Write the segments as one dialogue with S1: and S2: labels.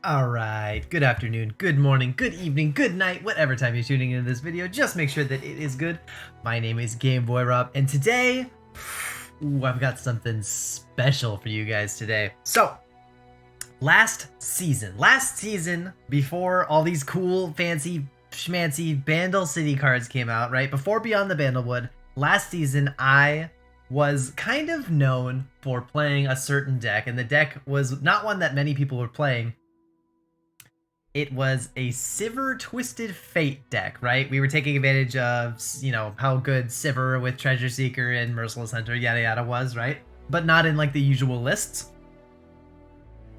S1: Alright, good afternoon, good morning, good evening, good night, whatever time you're tuning into this video, just make sure that it is good. My name is Game Boy Rob, and today, I've got something special for you guys today. So, last season, before all these cool, fancy, schmancy Bandle City cards came out, right? Before Beyond the Bandlewood, last season, I was kind of known for playing a certain deck, and the deck was not one that many people were playing. It was a Sivir Twisted Fate deck, right? We were taking advantage of, how good Sivir with Treasure Seeker and Merciless Hunter, yada yada was, right? But not in like the usual lists.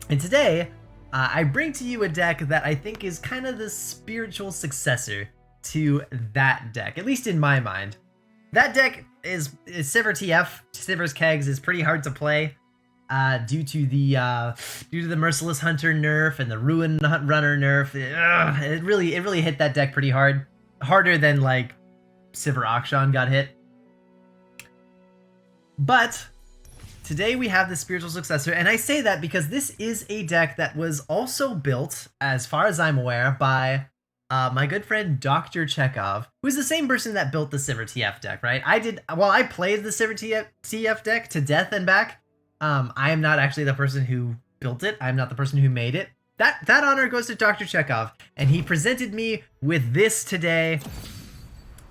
S1: And today, I bring to you a deck that I think is kind of the spiritual successor to that deck, at least in my mind. That deck is Sivir TF. Sivir's Kegs is pretty hard to play. Due to the Merciless Hunter nerf and the Ruin Runner nerf, it really hit that deck pretty hard, harder than like Sivir Akshan got hit. But today we have the spiritual successor, and I say that because this is a deck that was also built, as far as I'm aware, by my good friend Dr. Chekhov, who's the same person that built the Sivir TF deck, right? I played the Sivir TF deck to death and back. I am not actually the person who built it. I'm not the person who made it. That honor goes to Dr. Chekhov, and he presented me with this today,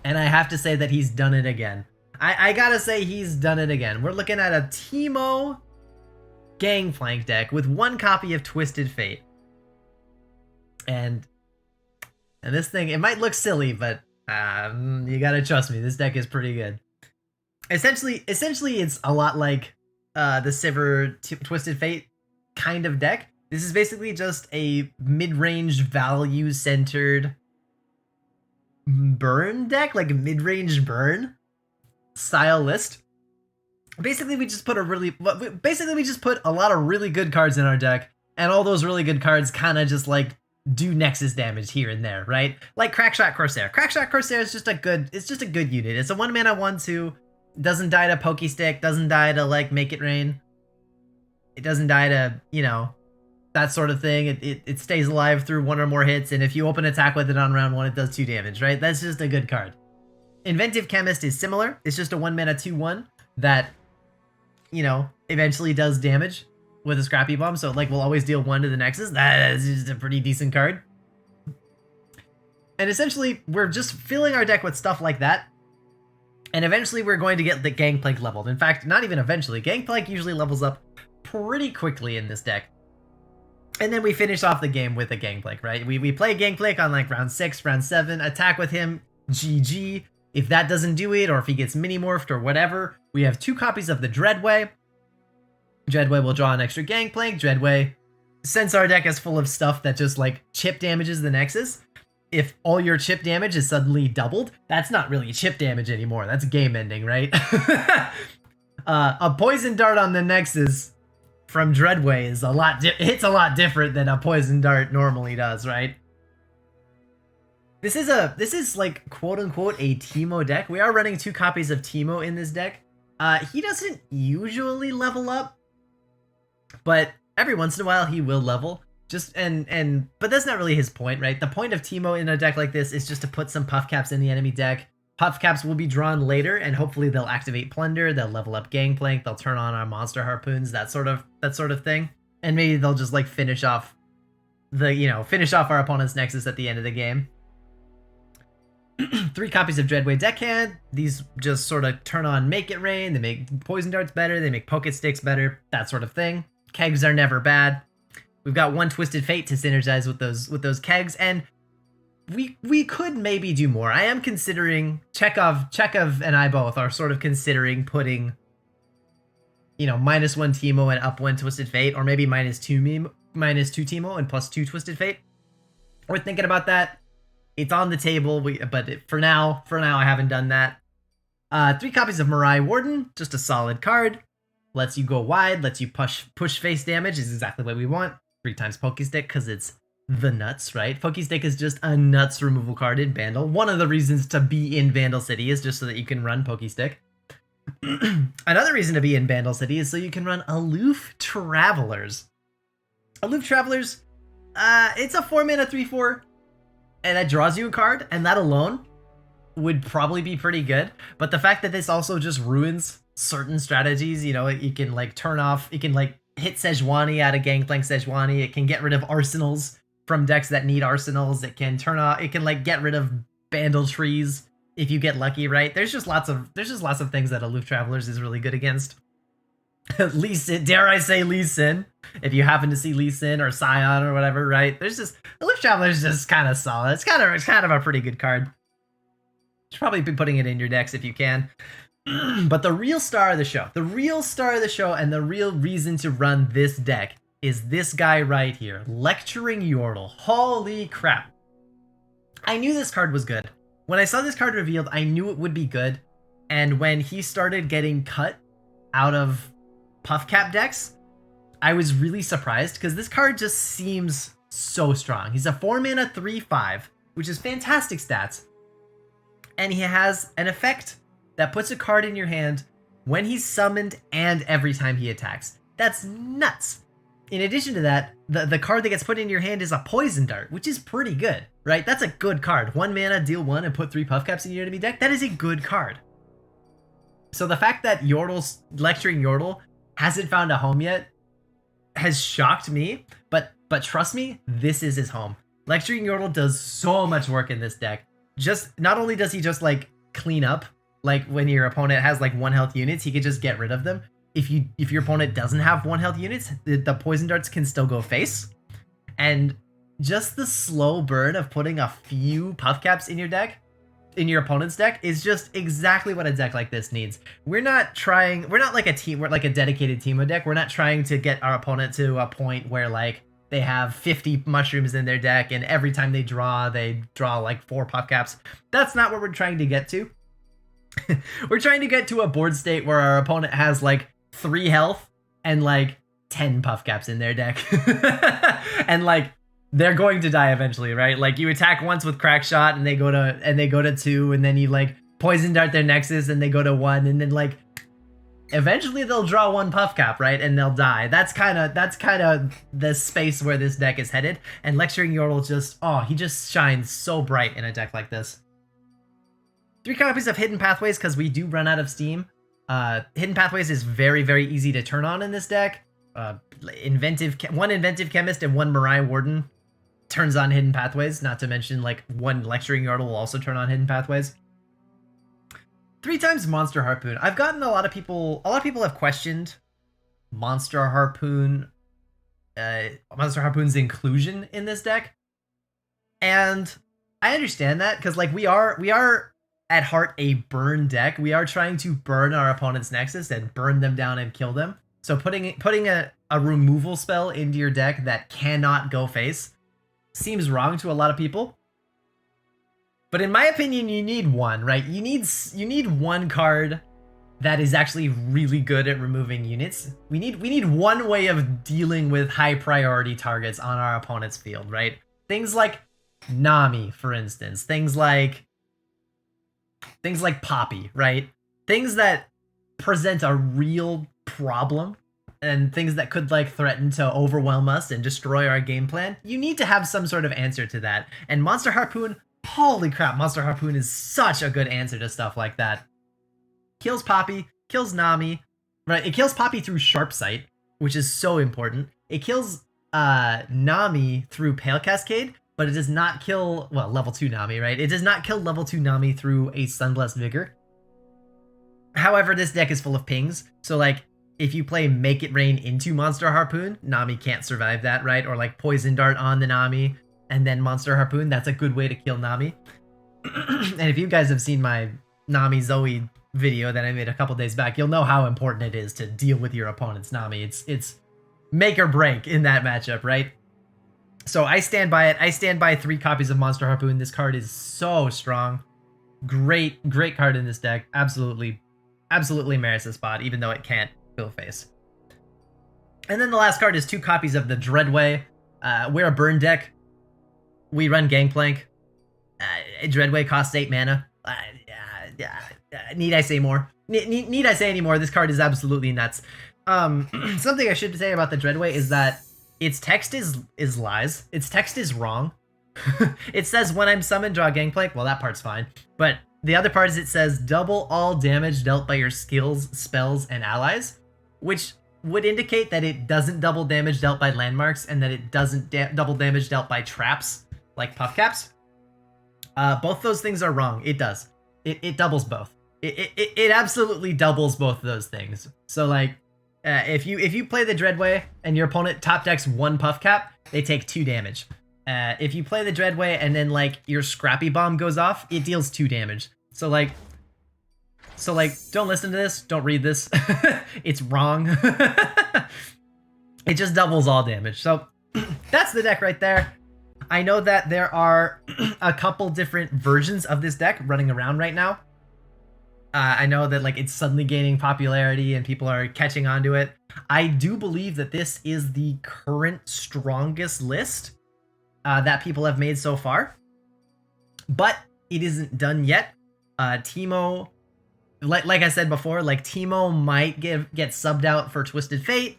S1: and I have to say that he's done it again. I gotta say he's done it again. We're looking at a Teemo Gangplank deck with one copy of Twisted Fate. And this thing, it might look silly, but you gotta trust me, this deck is pretty good. Essentially it's a lot like the Sivir Twisted Fate kind of deck. This is basically just a mid-range value-centered burn deck, like a mid-range burn style list. Basically, we just put a lot of really good cards in our deck, and all those really good cards kind of just like do Nexus damage here and there, right? Like Crackshot Corsair. Crackshot Corsair is just a good unit. It's a 1-mana 1/2. Doesn't die to Pokestick, doesn't die to like Make It Rain. It doesn't die to, that sort of thing. It stays alive through one or more hits, and if you open attack with it on round 1, it does 2 damage, right? That's just a good card. Inventive Chemist is similar. It's just a 1-mana 2/1 that, eventually does damage with a Scrappy Bomb, so like we'll always deal 1 to the Nexus. That is just a pretty decent card. And essentially, we're just filling our deck with stuff like that. And eventually we're going to get the Gangplank leveled. In fact, not even eventually. Gangplank usually levels up pretty quickly in this deck. And then we finish off the game with a Gangplank, right? We play Gangplank on like round 6, round 7, attack with him, GG. If that doesn't do it, or if he gets mini-morphed or whatever, we have 2 copies of the Dreadway. Dreadway will draw an extra Gangplank. Dreadway, since our deck is full of stuff that just like chip damages the Nexus, if all your chip damage is suddenly doubled, that's not really chip damage anymore. That's game ending, right? A poison dart on the Nexus from Dreadway is hits a lot different than a poison dart normally does, right? This is like quote unquote a Teemo deck. We are running 2 copies of Teemo in this deck. He doesn't usually level up, but every once in a while he will level. But that's not really his point, right? The point of Teemo in a deck like this is just to put some puff caps in the enemy deck. Puff caps will be drawn later, and hopefully they'll activate Plunder, they'll level up Gangplank, they'll turn on our monster harpoons, that sort of thing. And maybe they'll just like finish off our opponent's Nexus at the end of the game. 3 copies of Dreadway deckhand. These just sort of turn on Make It Rain, they make Poison Darts better, they make Pokesticks better, that sort of thing. Kegs are never bad. We've got 1 Twisted Fate to synergize with those kegs, and we could maybe do more. I am considering, Chekhov and I both are sort of considering putting, -1 Teemo and up 1 Twisted Fate, or maybe -2 Teemo and +2 Twisted Fate. We're thinking about that. It's on the table, but for now I haven't done that. 3 copies of Mirai Warden, just a solid card. Lets you go wide, lets you push face damage, is exactly what we want. 3 times Pokestick, because it's the nuts, right? Pokestick is just a nuts removal card in Bandle. One of the reasons to be in Bandle City is just so that you can run Pokestick. Another reason to be in Bandle City is so you can run Aloof Travelers. Aloof Travelers It's a 4-mana 3/4, and that draws you a card, and that alone would probably be pretty good. But the fact that this also just ruins certain strategies, you know, you can like turn off, you can like hit Sejuani out of Gangplank Sejuani, it can get rid of arsenals from decks that need arsenals, it can turn off, it can like get rid of Bandle Trees if you get lucky, right? There's just lots of things that Aloof Travelers is really good against. Lee Sin, dare I say Lee Sin, if you happen to see Lee Sin or Scion or whatever, right? There's just, Aloof Traveler's just kind of solid. It's kind of a pretty good card. You should probably be putting it in your decks if you can. But the real star of the show, and the real reason to run this deck is this guy right here, Lecturing Yordle. Holy crap. I knew this card was good. When I saw this card revealed, I knew it would be good. And when he started getting cut out of Puffcap decks, I was really surprised because this card just seems so strong. He's a 4-mana 3/5, which is fantastic stats. And he has an effect that puts a card in your hand when he's summoned and every time he attacks. That's nuts. In addition to that, the card that gets put in your hand is a Poison Dart, which is pretty good, right? That's a good card. 1 mana, deal 1, and put 3 Puffcaps in your enemy deck. That is a good card. So the fact that Lecturing Yordle hasn't found a home yet has shocked me, but trust me, this is his home. Lecturing Yordle does so much work in this deck. Just, not only does he just like clean up, like when your opponent has like 1 health units, he could just get rid of them. If your opponent doesn't have 1 health units, the Poison Darts can still go face. And just the slow burn of putting a few Puffcaps in your deck, in your opponent's deck, is just exactly what a deck like this needs. We're not like a team, we're like a dedicated Teemo deck. We're not trying to get our opponent to a point where like they have 50 mushrooms in their deck and every time they draw like 4 Puffcaps. That's not what we're trying to get to. We're trying to get to a board state where our opponent has like 3 health and like 10 Puffcaps in their deck. And like they're going to die eventually, right? Like you attack once with Crack Shot and they go to 2, and then you like Poison Dart their Nexus and they go to 1, and then like eventually they'll draw 1 Puffcap, right? And they'll die. That's kind of the space where this deck is headed. And Lecturing Yordle he just shines so bright in a deck like this. 3 copies of Hidden Pathways because we do run out of steam. Hidden Pathways is very, very easy to turn on in this deck. One Inventive Chemist and 1 Mirai Warden turns on Hidden Pathways, not to mention like 1 Lecturing Yordle will also turn on Hidden Pathways. 3 times Monster Harpoon. I've gotten a lot of people have questioned Monster Harpoon's inclusion in this deck. And I understand that because like we are at heart a burn deck. We are trying to burn our opponent's Nexus and burn them down and kill them. So putting a removal spell into your deck that cannot go face seems wrong to a lot of people. But in my opinion, you need one, right? You need one card that is actually really good at removing units. We need one way of dealing with high priority targets on our opponent's field, right? Things like Nami, for instance. Things like Poppy, right? Things that present a real problem and things that could like threaten to overwhelm us and destroy our game plan. You need to have some sort of answer to that. And Monster Harpoon, holy crap, Monster Harpoon is such a good answer to stuff like that. Kills Poppy, kills Nami, right? It kills Poppy through Sharp Sight, which is so important. It kills Nami through Pale Cascade, but it does not kill, well, level 2 Nami, right? It does not kill level 2 Nami through a Sunblessed Vigor. However, this deck is full of pings, so like, if you play Make It Rain into Monster Harpoon, Nami can't survive that, right? Or like Poison Dart on the Nami, and then Monster Harpoon, that's a good way to kill Nami. And if you guys have seen my Nami Zoe video that I made a couple days back, you'll know how important it is to deal with your opponent's Nami. It's make or break in that matchup, right? So I stand by it. I stand by 3 copies of Monster Harpoon. This card is so strong. Great card in this deck. Absolutely merits a spot, even though it can't go face. And then the last card is 2 copies of the Dreadway. We're a burn deck. We run Gangplank. Dreadway costs 8 mana. Need I say more? Need I say any more? This card is absolutely nuts. Something I should say about the Dreadway is that its text is lies. Its text is wrong. It says when I'm summoned, draw Gangplank. Well, that part's fine. But the other part is it says double all damage dealt by your skills, spells, and allies, which would indicate that it doesn't double damage dealt by landmarks and that it doesn't double damage dealt by traps like puff caps. Both those things are wrong. It does. It doubles both. It absolutely doubles both of those things. So like, if you play the Dreadway and your opponent top decks 1 puff cap, they take 2 damage. If you play the Dreadway and then like your Scrappy Bomb goes off, it deals 2 damage. So like, don't listen to this. Don't read this. It's wrong. It just doubles all damage. So that's the deck right there. I know that there are a couple different versions of this deck running around right now. I know that like it's suddenly gaining popularity and people are catching on to it. I do believe that this is the current strongest list that people have made so far, but it isn't done yet. Teemo, like I said before, like Teemo might get subbed out for Twisted Fate,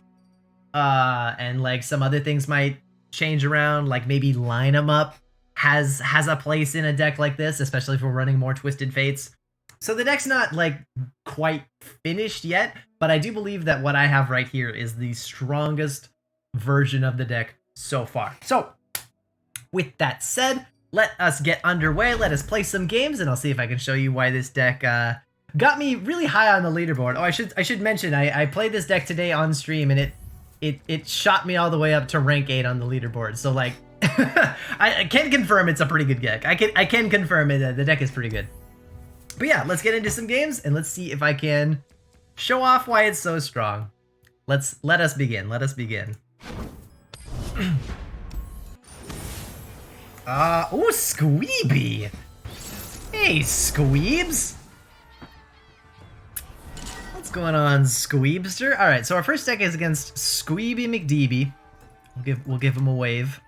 S1: and like some other things might change around, like maybe Line 'em Up has a place in a deck like this, especially if we're running more Twisted Fates. So the deck's not like quite finished yet, but I do believe that what I have right here is the strongest version of the deck so far. So with that said, let us get underway. Let us play some games, and I'll see if I can show you why this deck got me really high on the leaderboard. Oh, I should mention I played this deck today on stream, and it shot me all the way up to rank 8 on the leaderboard. So like, I can confirm it's a pretty good deck. I can confirm it. The deck is pretty good. But yeah, let's get into some games and let's see if I can show off why it's so strong. Let us begin. Let us begin. Oh, Squeeby. Hey, Squeebs. What's going on, Squeebster? All right, so our first deck is against Squeeby McDeeby. We'll give him a wave.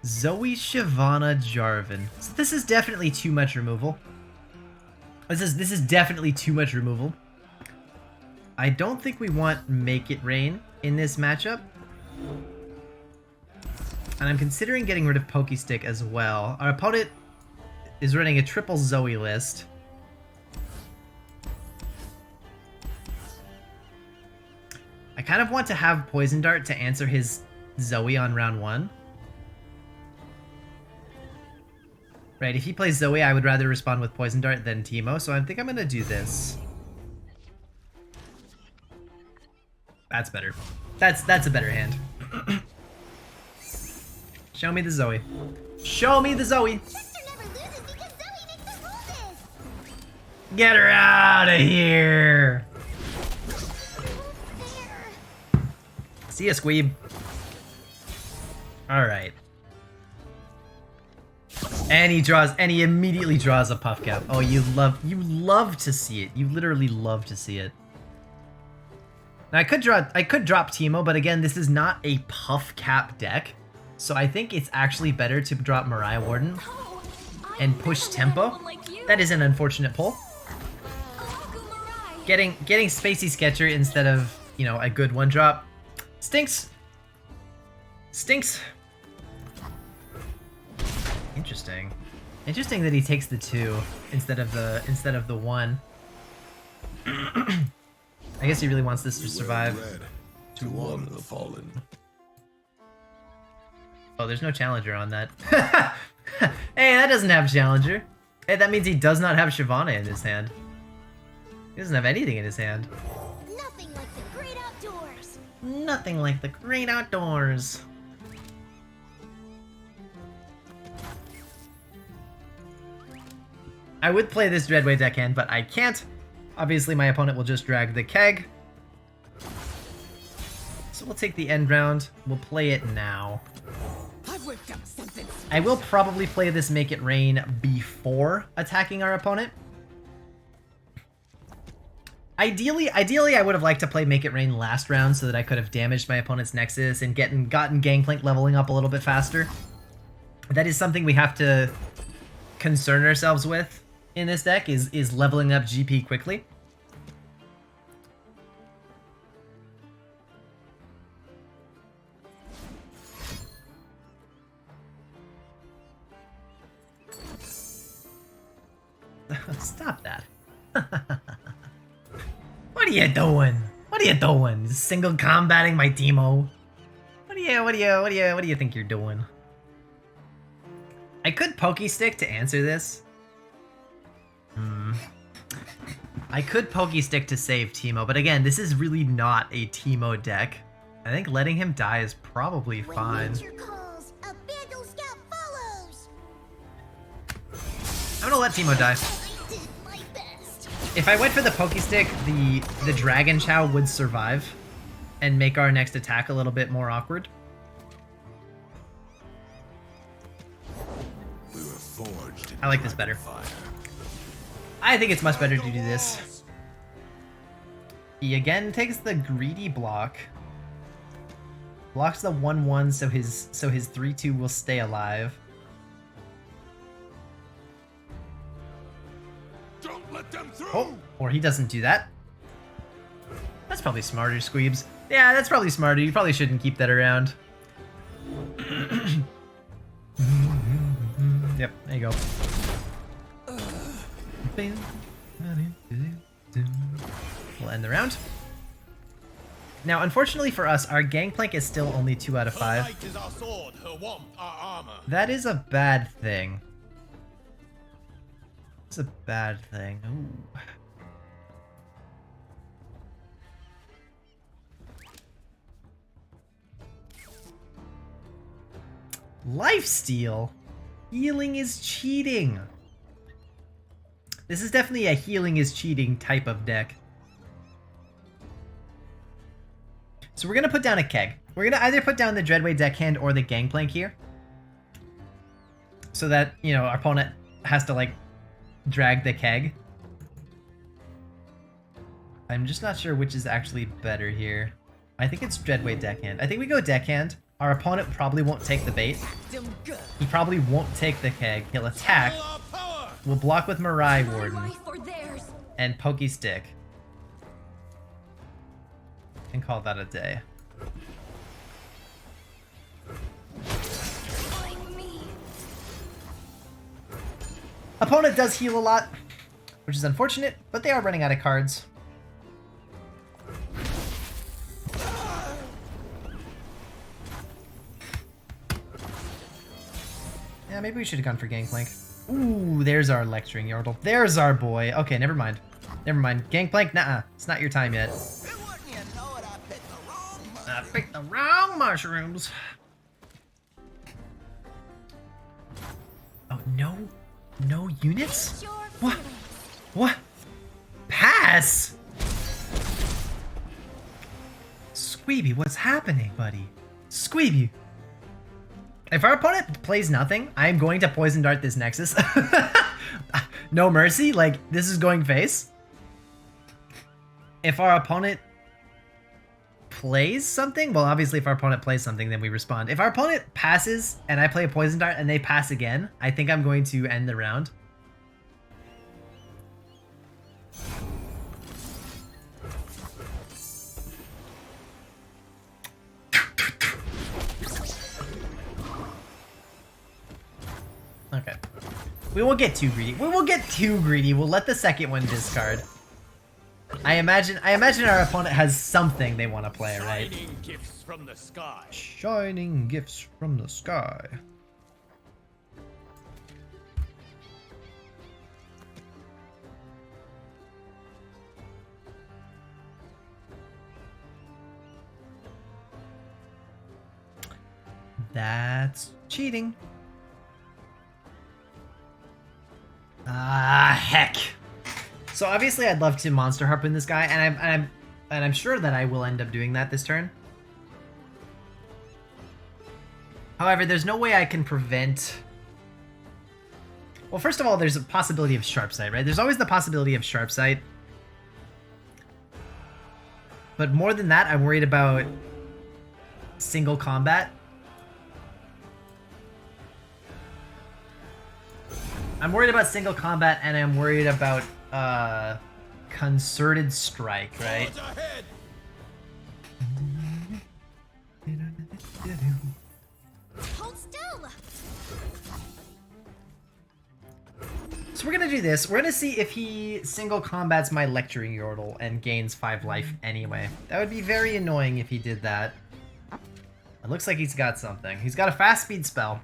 S1: Zoe Shyvana Jarvan. So this is definitely too much removal. This is definitely too much removal. I don't think we want Make It Rain in this matchup. And I'm considering getting rid of Pokestick as well. Our opponent is running a triple Zoe list. I kind of want to have Poison Dart to answer his Zoe on round 1. Right, if he plays Zoe, I would rather respond with Poison Dart than Teemo, so I think I'm gonna do this. That's better. That's a better hand. Show me the Zoe. Show me the Zoe! Get her out of here! See ya, Squeeb. Alright. And he immediately draws a puff cap. Oh, you love to see it. You literally love to see it. Now I could drop Teemo, but again, this is not a puff cap deck. So I think it's actually better to drop Mariah Warden and push tempo. That is an unfortunate pull. Getting Spacey Sketcher instead of, you know, a good one drop stinks. Stinks. Interesting that he takes the 2 instead of the 1. I guess he really wants this to survive.
S2: To honor the fallen.
S1: Oh, there's no challenger on that. Hey, that doesn't have challenger. Hey, that means he does not have Shyvana in his hand. He doesn't have anything in his hand.
S3: Nothing like the great outdoors.
S1: Nothing like the great outdoors. I would play this Dreadway deckhand, but I can't. Obviously, my opponent will just drag the keg. So we'll take the end round. We'll play it now. I will probably play this Make It Rain before attacking our opponent. Ideally, I would have liked to play Make It Rain last round so that I could have damaged my opponent's Nexus and gotten Gangplank leveling up a little bit faster. That is something we have to concern ourselves with in this deck, is leveling up GP quickly. Stop that. What are you doing? What are you doing? Single combating my Teemo? What do you think you're doing? I could Pokey Stick to answer this. I could Pokey Stick to save Teemo, but again, this is really not a Teemo deck. I think letting him die is probably fine.
S3: When nature calls, a Bandle Scout follows.
S1: I'm gonna let Teemo die.
S3: I did my best.
S1: If I went for the Pokey Stick, the Dragon Chow would survive and make our next attack a little bit more awkward.
S2: We were forged in
S1: I like this better.
S2: fire.
S1: I think it's much better to do this. He again takes the greedy block. Blocks the 1/1 so his 3/2 will stay alive.
S2: Don't let them through.
S1: Oh, or he doesn't do that. That's probably smarter, Squeebs. Yeah, that's probably smarter. You probably shouldn't keep that around. Yep, there you go. We'll end the round. Now, unfortunately for us, our Gangplank is still only 2 out of 5.
S2: Light is our sword, her warmth our armor.
S1: That is a bad thing. It's a bad thing. Ooh. Lifesteal? Healing is cheating. This is definitely a healing is cheating type of deck. So we're gonna put down a keg. We're gonna either put down the Dreadway deckhand or the Gangplank here. So that, you know, our opponent has to, like, drag the keg. I'm just not sure which is actually better here. I think it's Dreadway deckhand. I think we go deckhand. Our opponent probably won't take the bait. He probably won't take the keg. He'll attack. We'll block with Mirai Warden. And Pokey Stick. And call that a day. Opponent does heal a lot, which is unfortunate, but they are running out of cards. Yeah, maybe we should have gone for Gangplank. Ooh, there's our Lecturing Yordle. There's our boy. Okay, never mind. Never mind. Gangplank, nuh-uh. It's not your time yet. I picked the wrong mushrooms. Oh, no? No units? What? What? Pass? Squeeby, what's happening, buddy? Squeeby. If our opponent plays nothing, I'm going to Poison Dart this Nexus. No mercy, like, this is going face. If our opponent plays something, well, obviously if our opponent plays something, then we respond. If our opponent passes and I play a Poison Dart and they pass again, I think I'm going to end the round. Okay. We won't get too greedy. We won't get too greedy. We'll let the second one discard. I imagine our opponent has something they want to play, right?
S2: Shining gifts from the sky.
S1: Shining gifts from the sky. That's cheating. Ah, heck. So obviously I'd love to Monster Harpoon this guy, and I'm sure that I will end up doing that this turn. However, there's no way I can prevent... Well, first of all, there's a possibility of Sharp Sight, right? There's always the possibility of Sharp Sight. But more than that, I'm worried about single combat. I'm worried about single combat, and I'm worried about concerted strike, right?
S3: Hold still.
S1: So we're gonna do this. We're gonna see if he single combats my lecturing yordle and gains 5 life anyway. That would be very annoying if he did that. It looks like he's got something. He's got a fast speed spell.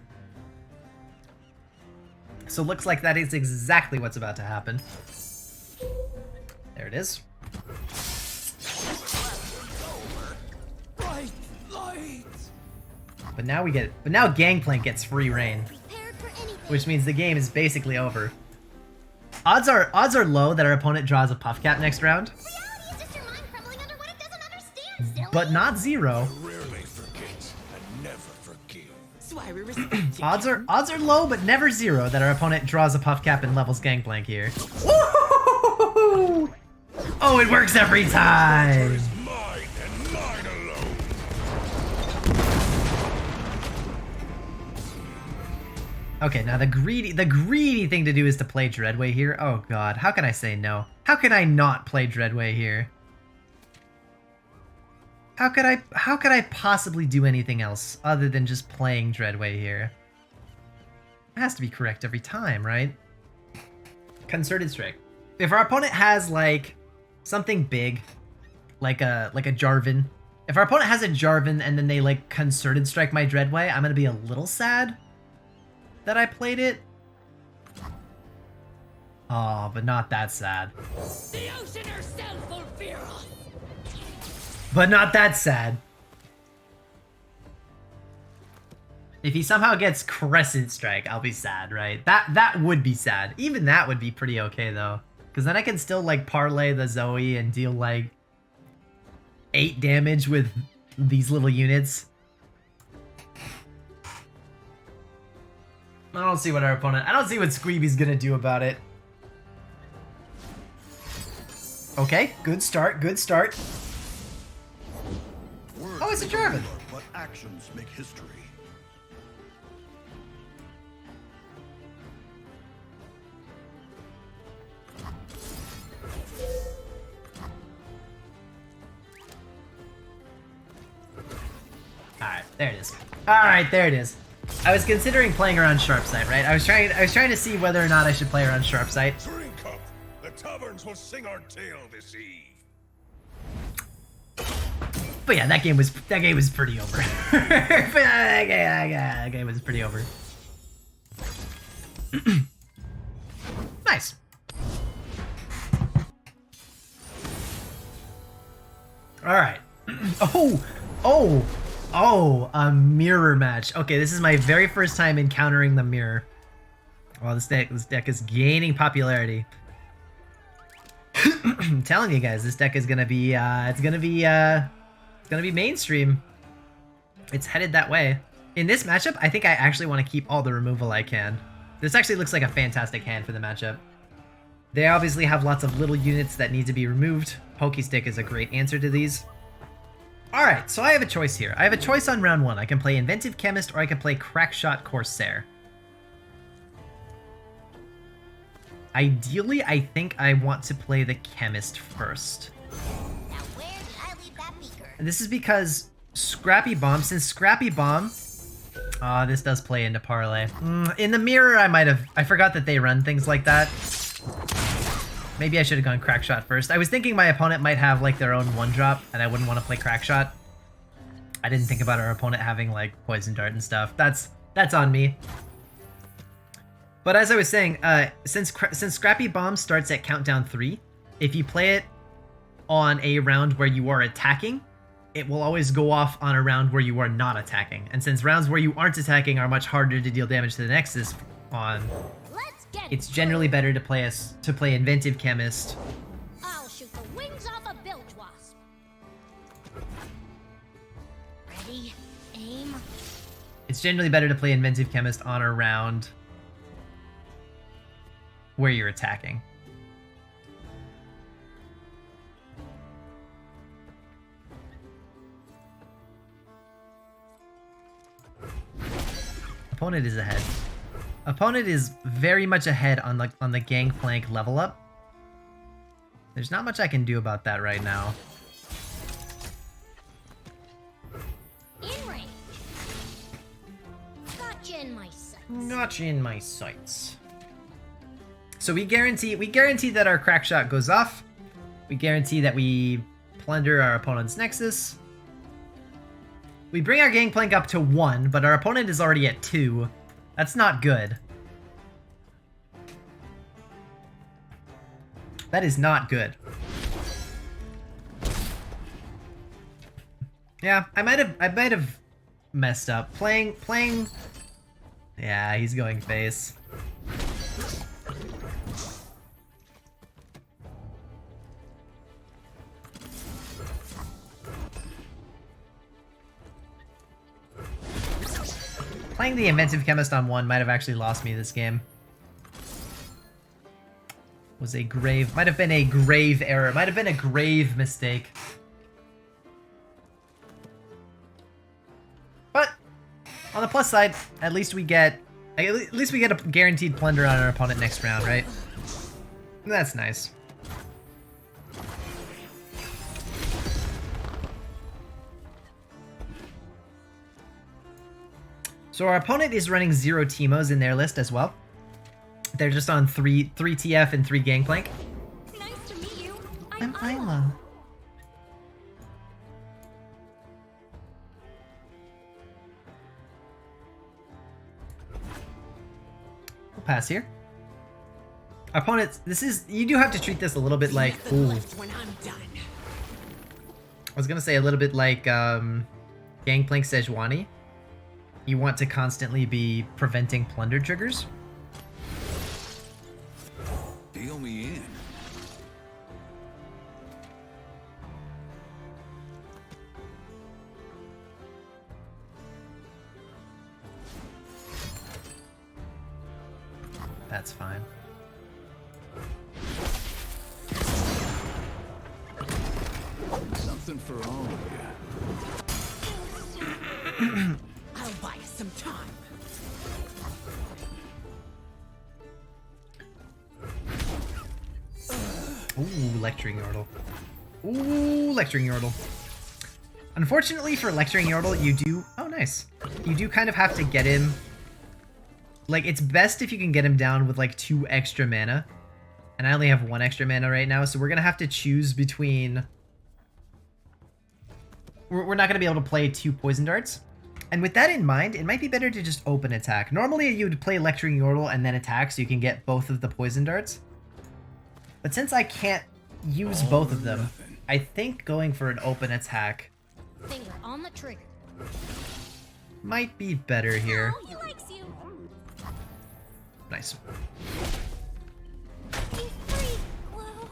S1: So looks like that is exactly what's about to happen. There it is. But now Gangplank gets free reign,
S3: Prepared for anything.
S1: which means the game is basically over. Odds are low that our opponent draws a puff cap next round,
S3: Reality is just your mind crumbling under what it doesn't understand, silly.
S1: but not 0.
S2: Rarely forget and never forgive.
S4: That's why we respect you.
S1: Odds are low, but never 0 that our opponent draws a puff cap and levels Gangplank here. Woo! Oh, it works every time.
S2: Is mine and mine alone.
S1: Okay, now the greedy thing to do is to play Dreadway here. Oh god, how can I say no? How can I not play Dreadway here? How could I possibly do anything else other than just playing Dreadway here? It has to be correct every time, right? Concerted Strike. If our opponent has like something big, like a Jarvan. If our opponent has a Jarvan and then they like Concerted Strike my Dreadway, I'm gonna be a little sad that I played it. Oh, but not that sad.
S4: The ocean herself will fear us.
S1: But not that sad. If he somehow gets Crescent Strike, I'll be sad, right? That would be sad. Even that would be pretty okay though. Because then I can still like parlay the Zoe and deal like 8 damage with these little units. I don't see what our opponent... I don't see what Squeeby's gonna do about it. Okay, good start, good start.
S2: Words
S1: Oh, it's a
S2: make
S1: Jarvan.
S2: ruler, but actions make history.
S1: Alright, there it is. Alright, there it is. I was considering playing around Sharp Sight, right? I was trying to see whether or not I should play around Sharp Sight.
S2: Drink up. The taverns will sing our tale this eve.
S1: But yeah, that game was pretty over. that game was pretty over. Nice. All right. Oh, a mirror match. Okay, this is my very first time encountering the mirror. Oh, this deck is gaining popularity. I'm telling you guys, this deck is gonna be it's gonna be mainstream. It's headed that way. In this matchup, I think I actually want to keep all the removal I can. This actually looks like a fantastic hand for the matchup. They obviously have lots of little units that need to be removed. Pokestick is a great answer to these. Alright, so I have a choice here. I have a choice on round 1. I can play Inventive Chemist or I can play Crackshot Corsair. Ideally, I think I want to play the Chemist first.
S3: Now where did I leave that beaker?
S1: And this is because Scrappy Bomb, since Scrappy Bomb... this does play into Parlay. In the mirror, I forgot that they run things like that. Maybe I should have gone Crackshot first. I was thinking my opponent might have like their own 1-drop, and I wouldn't want to play Crackshot. I didn't think about our opponent having like Poison Dart and stuff. That's on me. But as I was saying, since Scrappy Bomb starts at countdown 3, if you play it on a round where you are attacking, it will always go off on a round where you are not attacking. And since rounds where you aren't attacking are much harder to deal damage to the Nexus on,
S3: Let's get
S1: it's generally better to play Inventive Chemist.
S3: I'll shoot the wings off a bilge wasp. Ready, aim.
S1: It's generally better to play Inventive Chemist on a round where you're attacking. Opponent is ahead. Opponent is very much ahead on the Gangplank level up. There's not much I can do about that right now.
S3: In range. Gotcha in my sights.
S1: Gotcha in my sights. So we guarantee that our crack shot goes off. We guarantee that we plunder our opponent's Nexus. We bring our Gangplank up to 1, but our opponent is already at 2. That's not good. That is not good. Yeah, I might have messed up. Playing. Yeah, he's going face. Playing the Inventive Chemist on 1 might have actually lost me this game. Might have been a grave error. Might have been a grave mistake. But on the plus side, at least we get a guaranteed plunder on our opponent next round, right? That's nice. So our opponent is running 0 Teemos in their list as well. They're just on 3 TF and 3 Gangplank.
S3: Nice to meet you.
S1: I'm Isla. We'll pass here. Our opponent, you do have to treat this a little bit like,
S4: Nothing
S1: ooh.
S4: left when I'm done.
S1: I was gonna say a little bit like Gangplank Sejuani. You want to constantly be preventing plunder triggers.
S2: Deal me in.
S1: That's fine.
S2: Something for all of you.
S4: I'll buy us some time.
S1: Ooh, Lecturing Yordle. Ooh, Lecturing Yordle. Unfortunately for Lecturing Yordle, you do... Oh, nice. You do kind of have to get him... Like, it's best if you can get him down with, like, 2 extra mana. And I only have 1 extra mana right now, so we're gonna have to choose between... We're not gonna be able to play 2 Poison Darts. And with that in mind, it might be better to just open attack. Normally, you would play Lecturing Yordle and then attack so you can get both of the Poison Darts. But since I can't use both of them, I think going for an open attack
S3: Finger on the trigger.
S1: might be better here.
S3: Oh, he likes you.
S1: Nice.
S3: He's free. Whoa.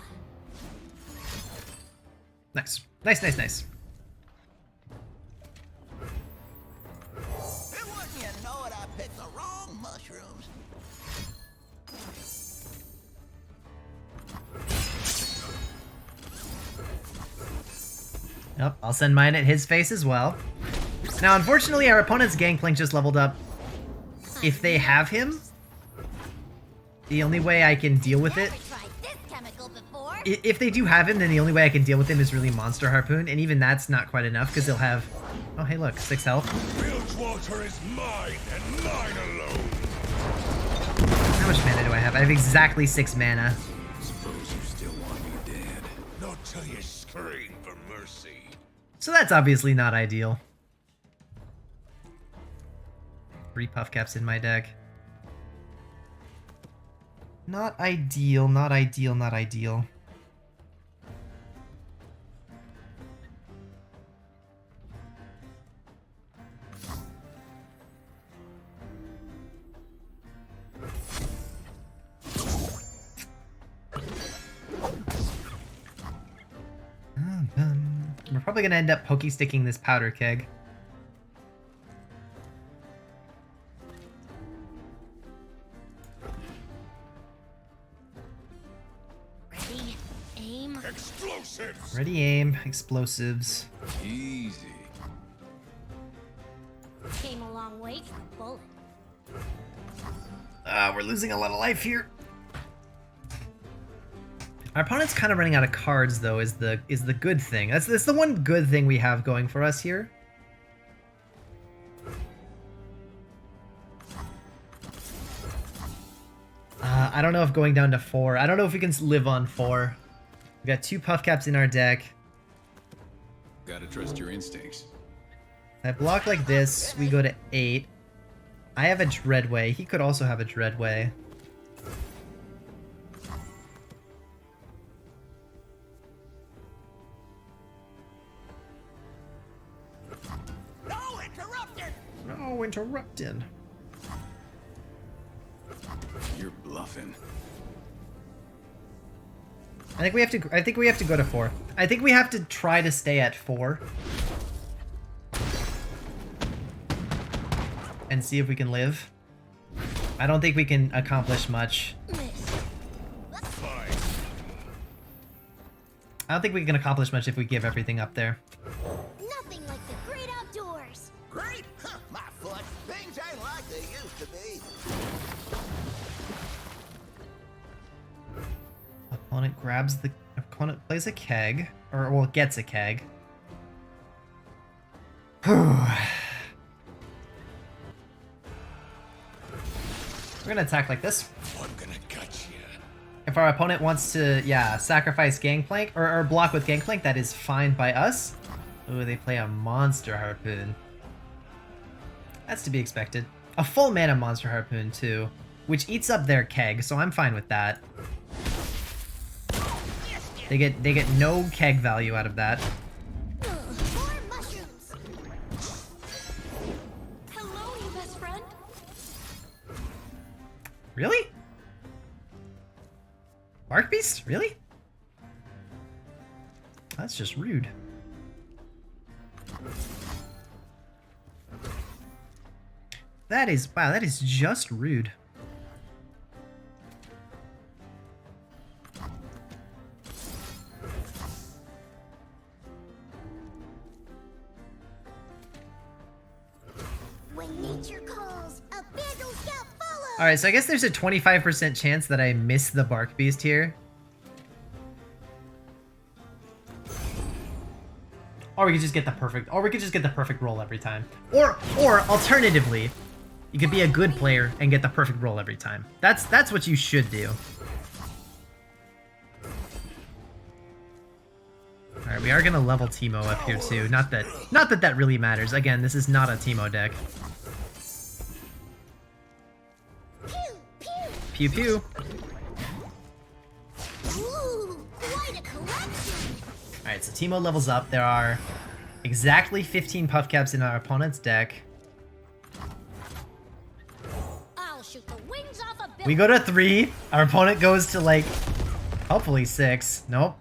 S1: Nice. Nice, nice, nice.
S5: And wouldn't you know it, I picked the wrong mushrooms.
S1: Yep, I'll send mine at his face as well. Now, unfortunately, our opponent's Gangplank just leveled up. If they have him, the only way I can deal with it...
S3: Never tried this chemical before.
S1: If they do have him, then the only way I can deal with him is really Monster Harpoon, and even that's not quite enough, because they'll have... Oh, hey, look, 6 health.
S2: Bilgewater is mine and mine alone.
S1: How much mana do I have? I have exactly 6 mana.
S2: Suppose you still want me dead. Not till you scream for mercy.
S1: So that's obviously not ideal. 3 Puff Caps in my deck. Not ideal, not ideal, not ideal. We're probably gonna end up pokey-sticking this powder keg.
S3: Ready, aim.
S2: Explosives!
S1: Ready, aim, explosives.
S2: Easy.
S3: Came a long way for a bullet.
S1: We're losing a lot of life here. Our opponent's kind of running out of cards, though, is the good thing. That's the one good thing we have going for us here. I don't know if going down to 4. I don't know if we can live on 4. We got 2 puff caps in our deck.
S2: Gotta trust your instincts.
S1: I block like this, we go to 8. I have a Dreadway. He could also have a Dreadway.
S5: No interrupting!
S1: No interrupting.
S2: You're bluffing.
S1: I think we have to go to 4. I think we have to try to stay at 4. And see if we can live. I don't think we can accomplish much. I don't think we can accomplish much if we give everything up there.
S3: Nothing like the great outdoors.
S5: Great? Huh, my foot. Things ain't like they used to be.
S1: Opponent grabs the... Opponent plays a keg. Or, well, gets a keg. We're gonna attack like this.
S2: I'm gonna cut you.
S1: If our opponent wants to, yeah, sacrifice Gangplank, or block with Gangplank, that is fine by us. Ooh, they play a Monster Harpoon. That's to be expected. A full mana Monster Harpoon, too, which eats up their keg, so I'm fine with that. They get no keg value out of that.
S3: More mushrooms.
S4: Hello, you best friend.
S1: Really? Bark Beast? Really? That's just rude. That is, wow, that is just rude.
S3: When nature calls, a Bandle Scout follows.
S1: Alright, so I guess there's a 25% chance that I miss the Bark Beast here. Or we could just get the perfect roll every time. Or alternatively, you could be a good player and get the perfect roll every time. That's what you should do. Alright, we are gonna level Teemo up here too. Not that really matters. Again, this is not a Teemo deck.
S3: Pew, pew.
S1: Pew pew.
S3: Ooh, quite a collection.
S1: Alright, so Teemo levels up. There are exactly 15 puff caps in our opponent's deck.
S3: I'll shoot the wings off a
S1: We go to 3. Our opponent goes to, like, hopefully 6. Nope.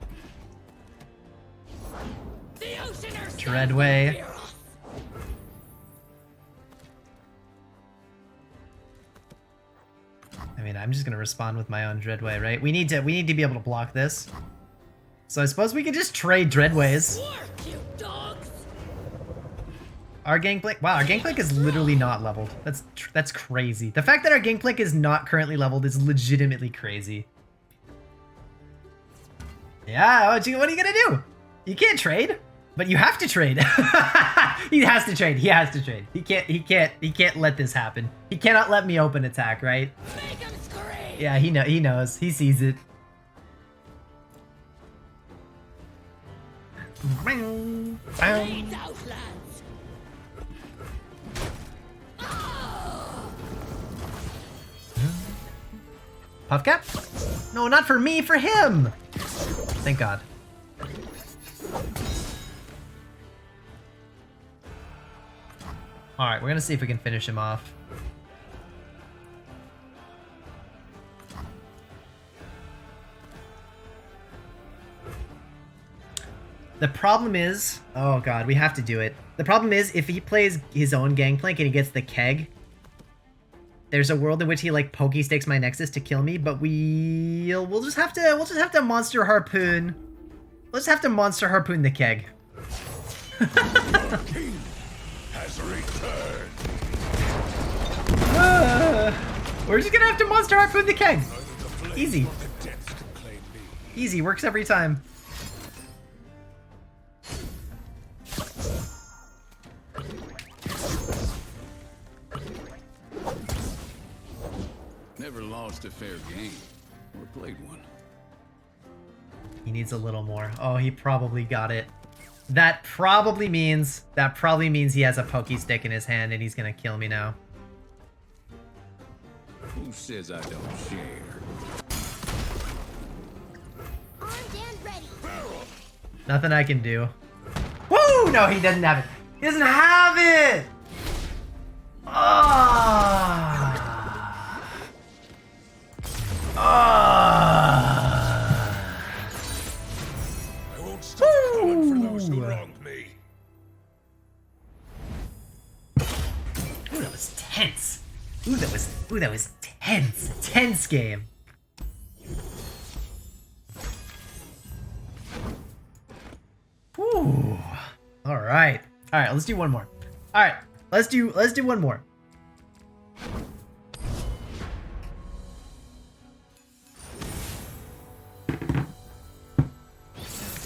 S1: Dreadway. I mean, I'm just gonna respond with my own Dreadway, right? We need to be able to block this. So I suppose we could just trade Dreadways. Our Gangplank, wow, our Gangplank is literally not leveled. That's crazy. The fact that our Gangplank is not currently leveled is legitimately crazy. Yeah, what are you gonna do? You can't trade, but you have to trade. He has to trade. He has to trade. He can't let this happen. He cannot let me open attack, right?
S4: Make 'em scream.
S1: Yeah, he knows. He sees it. Bang, bang.
S4: Blades outlands.
S1: Puff cap? No, not for me, for him! Thank God. Alright, we're gonna see if we can finish him off. The problem is... Oh God, we have to do it. The problem is, if he plays his own Gangplank and he gets the keg, there's a world in which he like pokey stakes my Nexus to kill me, but we'll just have to Monster Harpoon. We'll just have to Monster Harpoon the keg.
S2: King has returned.
S1: We're just gonna have to Monster Harpoon the keg. Easy.
S2: The depths can claim me.
S1: Easy, works every time.
S2: Never lost a fair game. Or played one.
S1: He needs a little more. Oh, he probably got it. That probably means he has a pokey stick in his hand and he's gonna kill me now.
S2: Who says I don't share?
S3: Armed and ready.
S1: Nothing I can do. Woo! No, he doesn't have it. He doesn't have it! Ah! Ah!
S2: I won't stop calling for those who wronged me.
S1: Ooh, that was tense. Ooh, that was tense. Tense game. Ooh. All right. All right, let's do one more. All right. Let's do one more.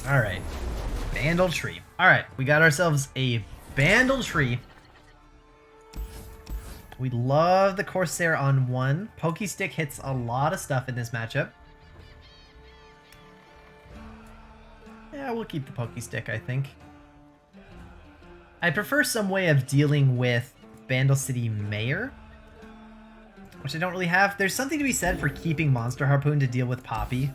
S1: All right. Bandle Tree. All right, we got ourselves a Bandle Tree. We love the Corsair on 1. Pokey Stick hits a lot of stuff in this matchup. Yeah, we'll keep the Pokey Stick, I think. I prefer some way of dealing with Bandle City Mayor, which I don't really have. There's something to be said for keeping Monster Harpoon to deal with Poppy.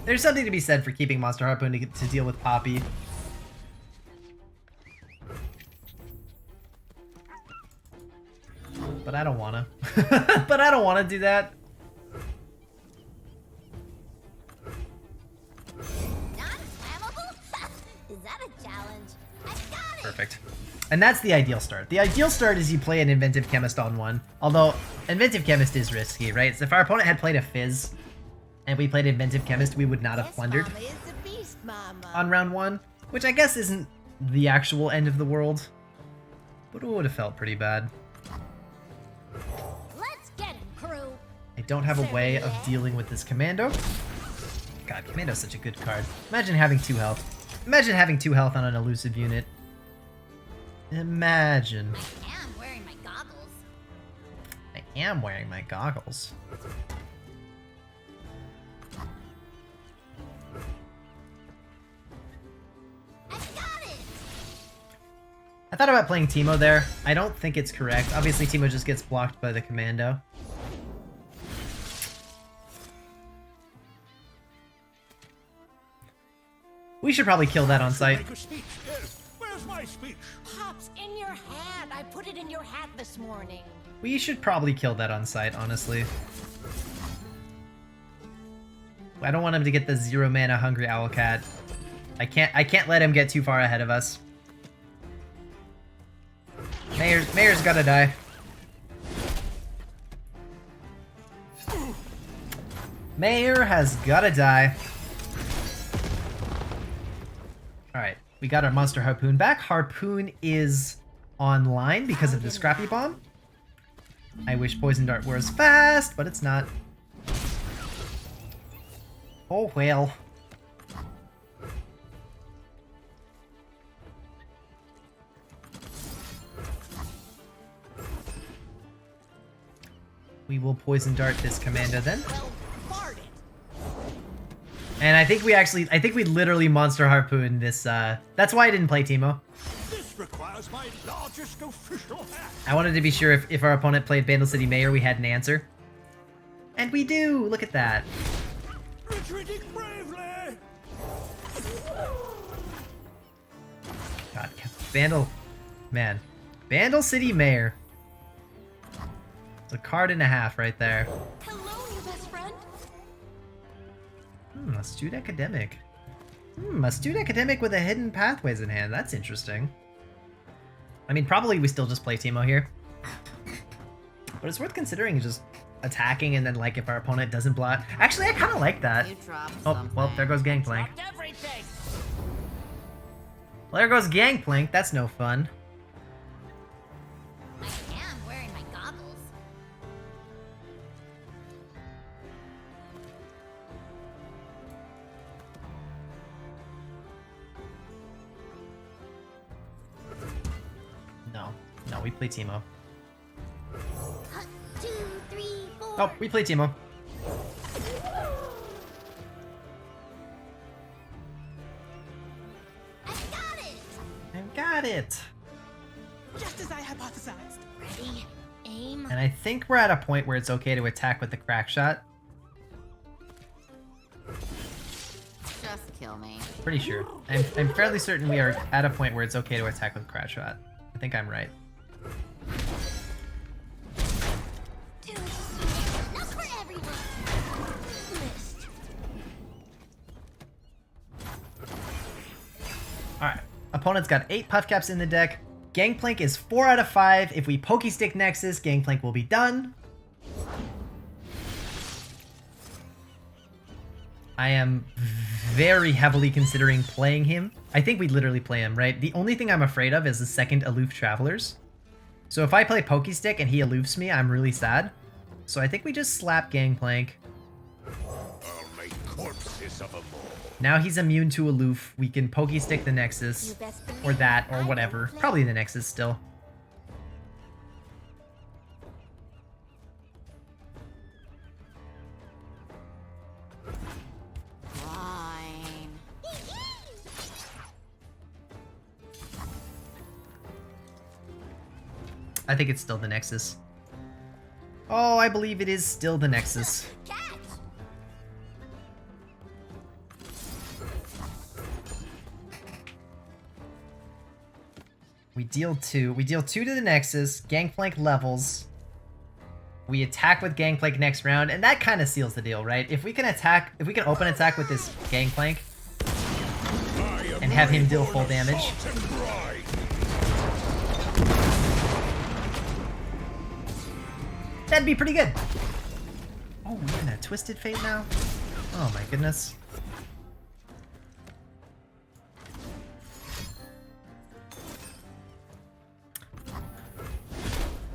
S1: There's something to be said for keeping Monster Harpoon to deal with Poppy. But I don't wanna. But I don't wanna do that.
S3: Non-flammable? Is that a challenge? I got it!
S1: Perfect. And that's the ideal start. The ideal start is you play an Inventive Chemist on 1. Although, Inventive Chemist is risky, right? So if our opponent had played a Fizz, and we played Inventive Chemist, we would not have plundered
S4: Mama is a beast, Mama.
S1: on round 1. Which I guess isn't the actual end of the world. But it would have felt pretty bad.
S3: Let's get him, crew!
S1: I don't have a way of dealing with this Commando. God, Commando's such a good card. Imagine having 2 health. Imagine having 2 health on an elusive unit. Imagine.
S3: I am wearing my goggles.
S1: I am wearing my goggles.
S3: I got it!
S1: I thought about playing Teemo there. I don't think it's correct. Obviously, Teemo just gets blocked by the Commando. We should probably kill that on sight.
S2: Make a speech. Yes. Where's my speech?
S4: Pops, in your hat. I put it in your hat this morning.
S1: We should probably kill that on sight, honestly. I don't want him to get the 0 mana Hungry Owlcat. I can't let him get too far ahead of us. Mayor's gotta die. Mayor has gotta die. Alright, we got our Monster Harpoon back. Harpoon is online because of the Scrappy Bomb. I wish Poison Dart were as fast, but it's not. Oh well. We will Poison Dart this Commando then.
S4: Well, fart it.
S1: And I think we literally Monster Harpoon this, that's why I didn't play Teemo.
S2: This requires my largest official hat.
S1: I wanted to be sure if our opponent played Bandle City Mayor, we had an answer. And we do! Look at that.
S2: Retreating bravely.
S1: God, Bandle... Man. Bandle City Mayor. It's a card and a half right there.
S4: Hello, new best friend.
S1: Astute Academic. Astute Academic with a Hidden Pathways in hand. That's interesting. I mean, probably we still just play Teemo here. But it's worth considering just attacking and then, like, if our opponent doesn't block. Actually, I kind of like that.
S4: You dropped
S1: Oh,
S4: something.
S1: well, there goes Gangplank.
S4: Dropped everything.
S1: Well, there goes Gangplank. That's no fun.
S3: I am wearing my goggles.
S1: we play Teemo.
S3: 2, 3, 4.
S1: Oh, we play Teemo.
S3: I got it.
S1: I've got it.
S4: Just as I hypothesized.
S3: Ready, aim.
S1: And I think we're at a point where it's okay to attack with the crack shot.
S6: Just kill me.
S1: Pretty sure. I'm fairly certain we are at a point where it's okay to attack with crack shot. I think I'm right.
S3: Not for everyone. Missed.
S1: Alright. Opponent's got 8 puff caps in the deck. Gangplank is 4 out of 5. If we Pokey Stick Nexus, Gangplank will be done. I am very heavily considering playing him. I think we'd literally play him, right? The only thing I'm afraid of is the second Aloof Travelers. So if I play Pokey Stick and he aloofs me, I'm really sad. So I think we just slap Gangplank.
S2: I'll make corpses of them all.
S1: Now he's immune to aloof. We can Pokey Stick the Nexus.
S3: You best believe
S1: Or that, or
S3: I
S1: whatever.
S3: don't play.
S1: Probably the Nexus still.
S6: Fine.
S1: I think it's still the Nexus. Oh, I believe it is still the Nexus.
S3: Catch.
S1: We deal 2. We deal 2 to the Nexus. Gangplank levels. We attack with Gangplank next round, and that kind of seals the deal, right? If we can attack, if we can open attack with this Gangplank and have him deal full damage. That'd be pretty good. Oh, we're in a Twisted Fate now? Oh my goodness.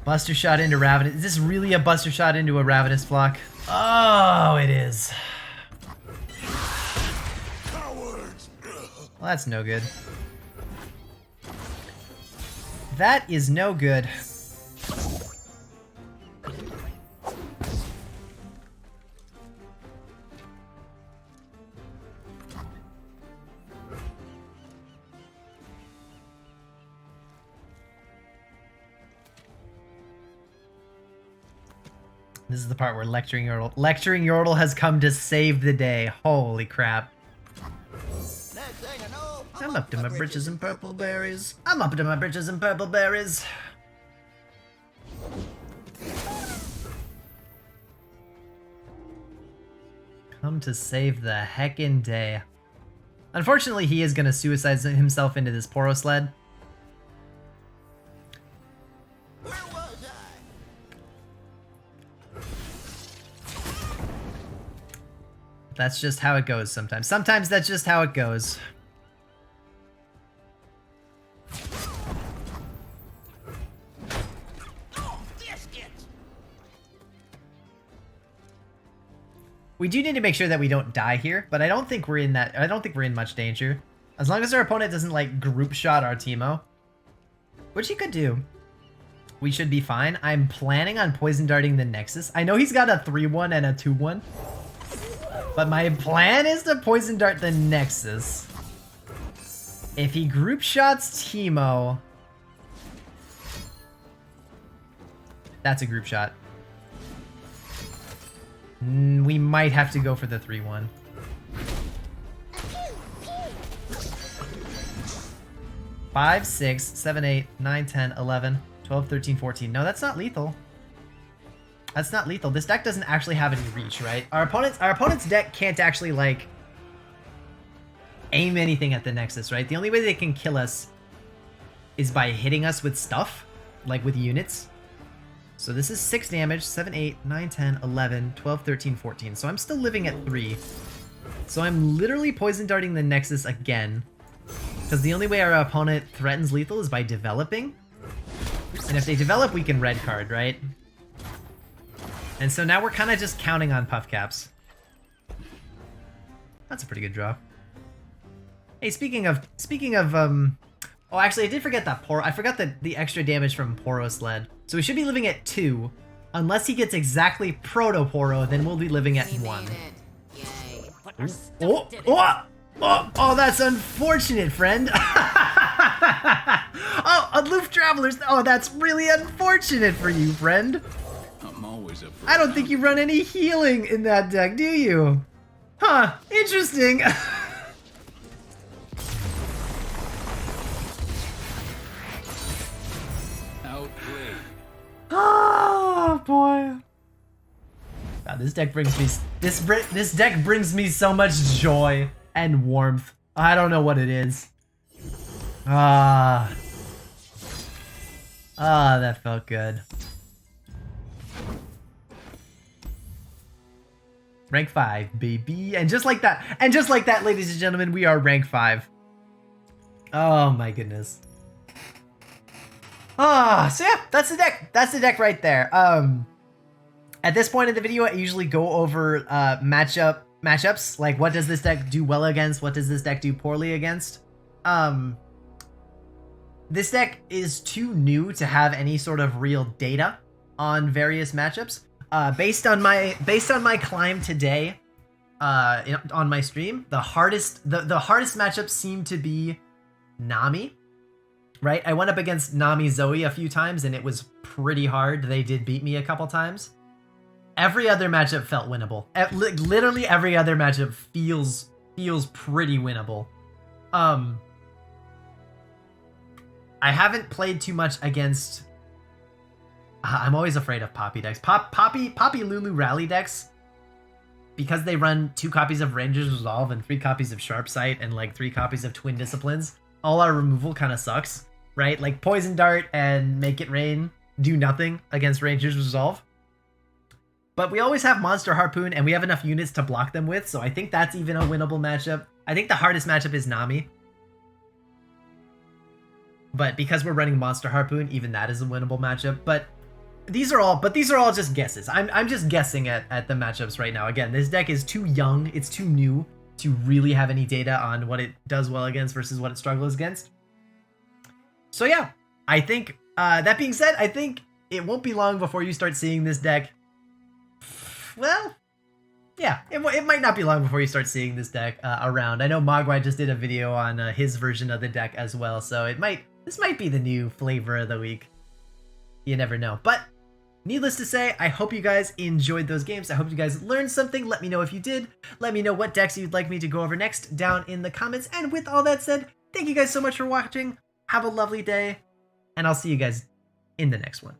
S1: Buster Shot into Ravenous. Is this really a Buster Shot into a Ravenous Flock? Oh, it is.
S2: Cowards!
S1: Well, that's no good. That is no good. This is the part where Lecturing Yordle has come to save the day. Holy crap.
S5: Next thing I know,
S1: I'm up to my britches and purple berries. I'm up to my britches and purple berries. Come to save the heckin' day. Unfortunately, he is gonna suicide himself into this Poro Sled.
S5: Where was I?
S1: That's just how it goes sometimes. Sometimes that's just how it goes.
S5: Oh, biscuits!
S1: We do need to make sure that we don't die here, but I don't think we're in that. I don't think we're in much danger. As long as our opponent doesn't like group shot our Teemo, which he could do, we should be fine. I'm planning on poison darting the Nexus. I know he's got a 3-1 and a 2-1, but my plan is to poison dart the Nexus. If he group shots Teemo, that's a group shot. We might have to go for the 3-1. 5, 6, 7, 8, 9, 10, 11, 12, 13, 14. No, that's not lethal. That's not lethal. This deck doesn't actually have any reach, right? Our opponent's deck can't actually like aim anything at the Nexus, right? The only way they can kill us is by hitting us with stuff, like with units. So this is 6 damage, 7, 8, 9, 10, 11, 12, 13, 14. So I'm still living at 3. So I'm literally poison darting the Nexus again. Because the only way our opponent threatens lethal is by developing. And if they develop, we can red card, right? And so now we're kind of just counting on puff caps. That's a pretty good draw. Hey, speaking of Oh, actually, I did forget that I forgot the extra damage from Poro Sled. So we should be living at 2. Unless he gets exactly Proto Poro, then we'll be living at
S6: We
S1: 1.
S6: made it. Yay.
S4: But our stuff
S1: Oh,
S4: did it.
S1: oh, that's unfortunate, friend. Oh, aloof travelers. Oh, that's really unfortunate for you, friend.
S2: I'm always up for
S1: I don't think you run any healing in that deck, do you? Huh, interesting.
S2: outplayed.
S1: Oh boy. God, this deck brings me this deck brings me so much joy and warmth. I don't know what it is. That felt good. Rank 5, baby. And just like that, ladies and gentlemen, we are rank 5. Oh my goodness. So yeah, that's the deck. That's the deck right there. At this point in the video, I usually go over matchups, like what does this deck do well against, what does this deck do poorly against. This deck is too new to have any sort of real data on various matchups. Based on my climb today, on my stream, the hardest matchups seem to be Nami. Right, I went up against Nami Zoe a few times and it was pretty hard. They did beat me a couple times. Every other matchup felt winnable. Literally every other matchup feels pretty winnable. I haven't played too much against. I'm always afraid of Poppy decks. Poppy Lulu Rally decks, because they run 2 copies of Ranger's Resolve and 3 copies of Sharp Sight and like 3 copies of Twin Disciplines. All our removal kind of sucks, right? Like Poison Dart and Make It Rain do nothing against Ranger's Resolve. But we always have Monster Harpoon and we have enough units to block them with, so I think that's even a winnable matchup. I think the hardest matchup is Nami. But because we're running Monster Harpoon, even that is a winnable matchup. But these are all just guesses. I'm just guessing at the matchups right now. Again, this deck is too young, it's too new to really have any data on what it does well against versus what it struggles against. So yeah, I think, that being said, I think it won't be long before you start seeing this deck. Well, yeah, it might not be long before you start seeing this deck around. I know Mogwai just did a video on his version of the deck as well, so this might be the new flavor of the week. You never know. But needless to say, I hope you guys enjoyed those games. I hope you guys learned something. Let me know if you did. Let me know what decks you'd like me to go over next down in the comments. And with all that said, thank you guys so much for watching. Have a lovely day, and I'll see you guys in the next one.